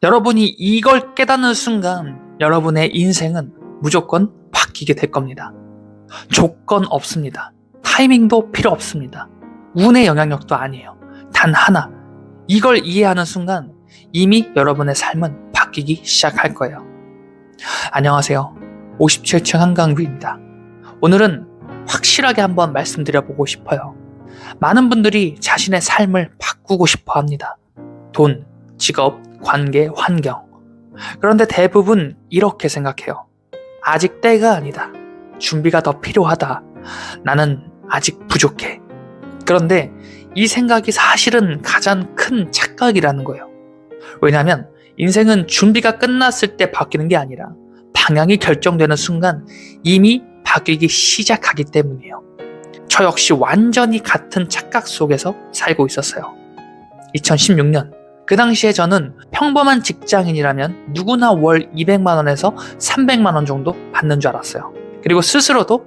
여러분이 이걸 깨닫는 순간 여러분의 인생은 무조건 바뀌게 될 겁니다. 조건 없습니다. 타이밍도 필요 없습니다. 운의 영향력도 아니에요. 단 하나, 이걸 이해하는 순간 이미 여러분의 삶은 바뀌기 시작할 거예요. 안녕하세요. 57층 한강뷰입니다. 오늘은 확실하게 한번 말씀드려보고 싶어요. 많은 분들이 자신의 삶을 바꾸고 싶어 합니다. 돈, 직업, 관계, 환경. 그런데 대부분 이렇게 생각해요. 아직 때가 아니다. 준비가 더 필요하다. 나는 아직 부족해. 그런데 이 생각이 사실은 가장 큰 착각이라는 거예요. 왜냐하면 인생은 준비가 끝났을 때 바뀌는 게 아니라 방향이 결정되는 순간 이미 바뀌기 시작하기 때문이에요. 저 역시 완전히 같은 착각 속에서 살고 있었어요. 2016년 그 당시에 저는 평범한 직장인이라면 누구나 월 200만 원에서 300만 원 정도 받는 줄 알았어요. 그리고 스스로도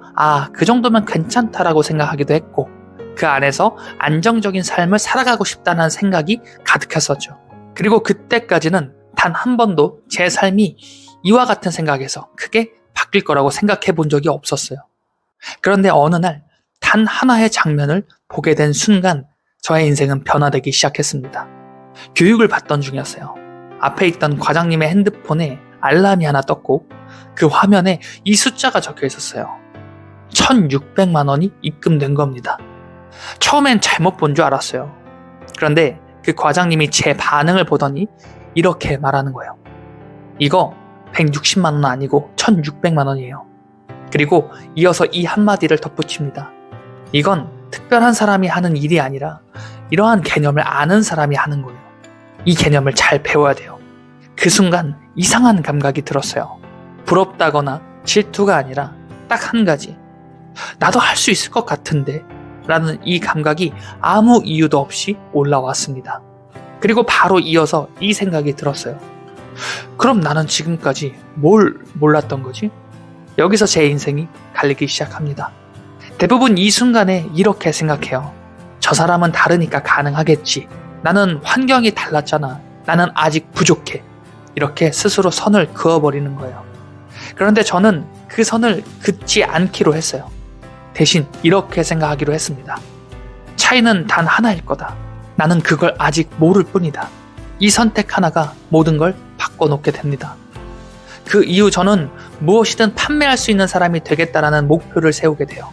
그 정도면 괜찮다라고 생각하기도 했고 그 안에서 안정적인 삶을 살아가고 싶다는 생각이 가득했었죠. 그리고 그때까지는 단 한 번도 제 삶이 이와 같은 생각에서 크게 바뀔 거라고 생각해 본 적이 없었어요. 그런데 어느 날 단 하나의 장면을 보게 된 순간 저의 인생은 변화되기 시작했습니다. 교육을 받던 중이었어요. 앞에 있던 과장님의 핸드폰에 알람이 하나 떴고 그 화면에 이 숫자가 적혀 있었어요. 1,600만 원이 입금된 겁니다. 처음엔 잘못 본 줄 알았어요. 그런데 그 과장님이 제 반응을 보더니 이렇게 말하는 거예요. 이거 160만 원 아니고 1,600만 원이에요. 그리고 이어서 이 한마디를 덧붙입니다. 이건 특별한 사람이 하는 일이 아니라 이러한 개념을 아는 사람이 하는 거예요. 이 개념을 잘 배워야 돼요. 그 순간 이상한 감각이 들었어요. 부럽다거나 질투가 아니라 딱 한 가지. 나도 할 수 있을 것 같은데 라는 이 감각이 아무 이유도 없이 올라왔습니다. 그리고 바로 이어서 이 생각이 들었어요. 그럼 나는 지금까지 뭘 몰랐던 거지? 여기서 제 인생이 갈리기 시작합니다. 대부분 이 순간에 이렇게 생각해요. 저 사람은 다르니까 가능하겠지. 나는 환경이 달랐잖아. 나는 아직 부족해. 이렇게 스스로 선을 그어버리는 거예요. 그런데 저는 그 선을 긋지 않기로 했어요. 대신 이렇게 생각하기로 했습니다. 차이는 단 하나일 거다. 나는 그걸 아직 모를 뿐이다. 이 선택 하나가 모든 걸 바꿔놓게 됩니다. 그 이후 저는 무엇이든 판매할 수 있는 사람이 되겠다라는 목표를 세우게 돼요.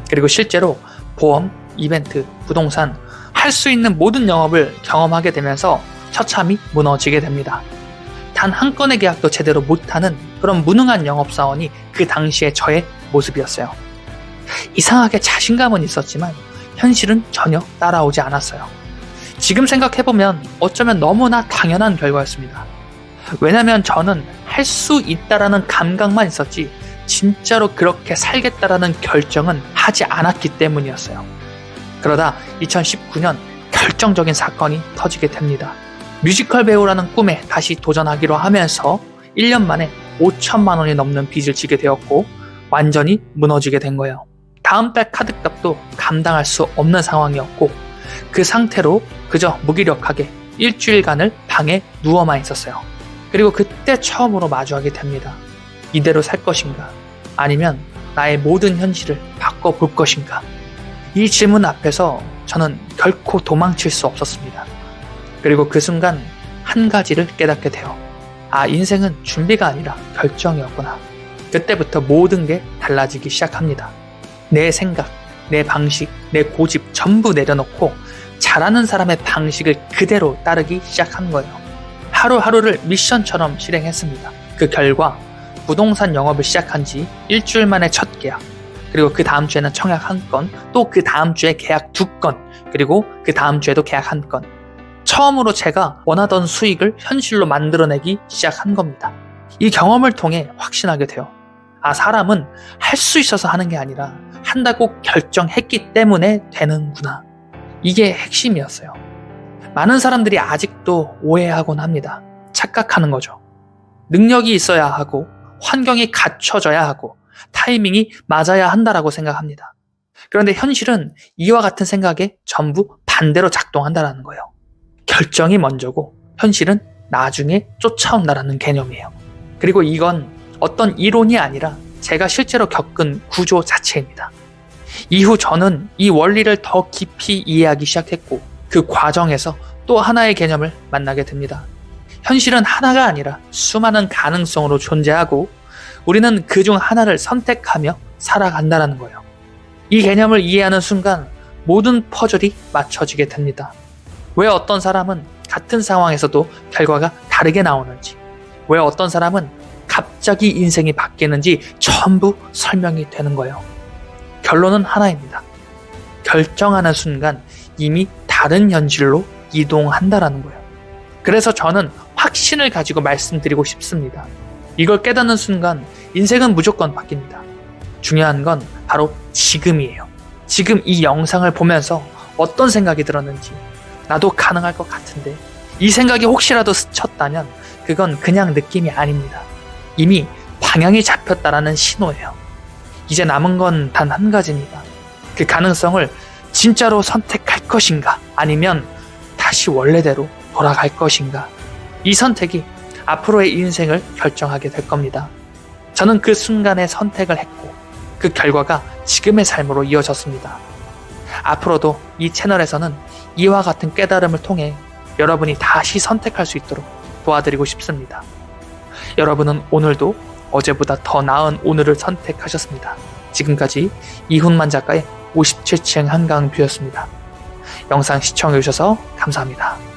그리고 실제로 보험, 이벤트, 부동산, 할 수 있는 모든 영업을 경험하게 되면서 처참히 무너지게 됩니다. 단 한 건의 계약도 제대로 못하는 그런 무능한 영업사원이 그 당시의 저의 모습이었어요. 이상하게 자신감은 있었지만 현실은 전혀 따라오지 않았어요. 지금 생각해보면 어쩌면 너무나 당연한 결과였습니다. 왜냐면 저는 할 수 있다라는 감각만 있었지 진짜로 그렇게 살겠다라는 결정은 하지 않았기 때문이었어요. 그러다 2019년 결정적인 사건이 터지게 됩니다. 뮤지컬 배우라는 꿈에 다시 도전하기로 하면서 1년 만에 5천만 원이 넘는 빚을 지게 되었고 완전히 무너지게 된 거예요. 다음 달 카드값도 감당할 수 없는 상황이었고 그 상태로 그저 무기력하게 일주일간을 방에 누워만 있었어요. 그리고 그때 처음으로 마주하게 됩니다. 이대로 살 것인가? 아니면 나의 모든 현실을 바꿔볼 것인가? 이 질문 앞에서 저는 결코 도망칠 수 없었습니다. 그리고 그 순간 한 가지를 깨닫게 돼요. 인생은 준비가 아니라 결정이었구나. 그때부터 모든 게 달라지기 시작합니다. 내 생각, 내 방식, 내 고집 전부 내려놓고 잘하는 사람의 방식을 그대로 따르기 시작한 거예요. 하루하루를 미션처럼 실행했습니다. 그 결과 부동산 영업을 시작한 지 일주일 만에 첫 계약, 그리고 그 다음 주에는 청약 1건, 또 그 다음 주에 계약 2건, 그리고 그 다음 주에도 계약 1건. 처음으로 제가 원하던 수익을 현실로 만들어내기 시작한 겁니다. 이 경험을 통해 확신하게 돼요. 사람은 할 수 있어서 하는 게 아니라 한다고 결정했기 때문에 되는구나. 이게 핵심이었어요. 많은 사람들이 아직도 오해하곤 합니다. 착각하는 거죠. 능력이 있어야 하고 환경이 갖춰져야 하고 타이밍이 맞아야 한다라고 생각합니다. 그런데 현실은 이와 같은 생각에 전부 반대로 작동한다는 거예요. 결정이 먼저고 현실은 나중에 쫓아온다라는 개념이에요. 그리고 이건 어떤 이론이 아니라 제가 실제로 겪은 구조 자체입니다. 이후 저는 이 원리를 더 깊이 이해하기 시작했고 그 과정에서 또 하나의 개념을 만나게 됩니다. 현실은 하나가 아니라 수많은 가능성으로 존재하고 우리는 그중 하나를 선택하며 살아간다는 거예요. 이 개념을 이해하는 순간 모든 퍼즐이 맞춰지게 됩니다. 왜 어떤 사람은 같은 상황에서도 결과가 다르게 나오는지, 왜 어떤 사람은 갑자기 인생이 바뀌는지 전부 설명이 되는 거예요. 결론은 하나입니다. 결정하는 순간 이미 다른 현실로 이동한다라는 거예요. 그래서 저는 확신을 가지고 말씀드리고 싶습니다. 이걸 깨닫는 순간 인생은 무조건 바뀝니다. 중요한 건 바로 지금이에요. 지금 이 영상을 보면서 어떤 생각이 들었는지, 나도 가능할 것 같은데, 이 생각이 혹시라도 스쳤다면 그건 그냥 느낌이 아닙니다. 이미 방향이 잡혔다라는 신호예요. 이제 남은 건 단 한 가지입니다. 그 가능성을 진짜로 선택할 것인가, 아니면 다시 원래대로 돌아갈 것인가. 이 선택이 앞으로의 인생을 결정하게 될 겁니다. 저는 그 순간에 선택을 했고 그 결과가 지금의 삶으로 이어졌습니다. 앞으로도 이 채널에서는 이와 같은 깨달음을 통해 여러분이 다시 선택할 수 있도록 도와드리고 싶습니다. 여러분은 오늘도 어제보다 더 나은 오늘을 선택하셨습니다. 지금까지 이훈만 작가의 57층 한강뷰였습니다. 영상 시청해주셔서 감사합니다.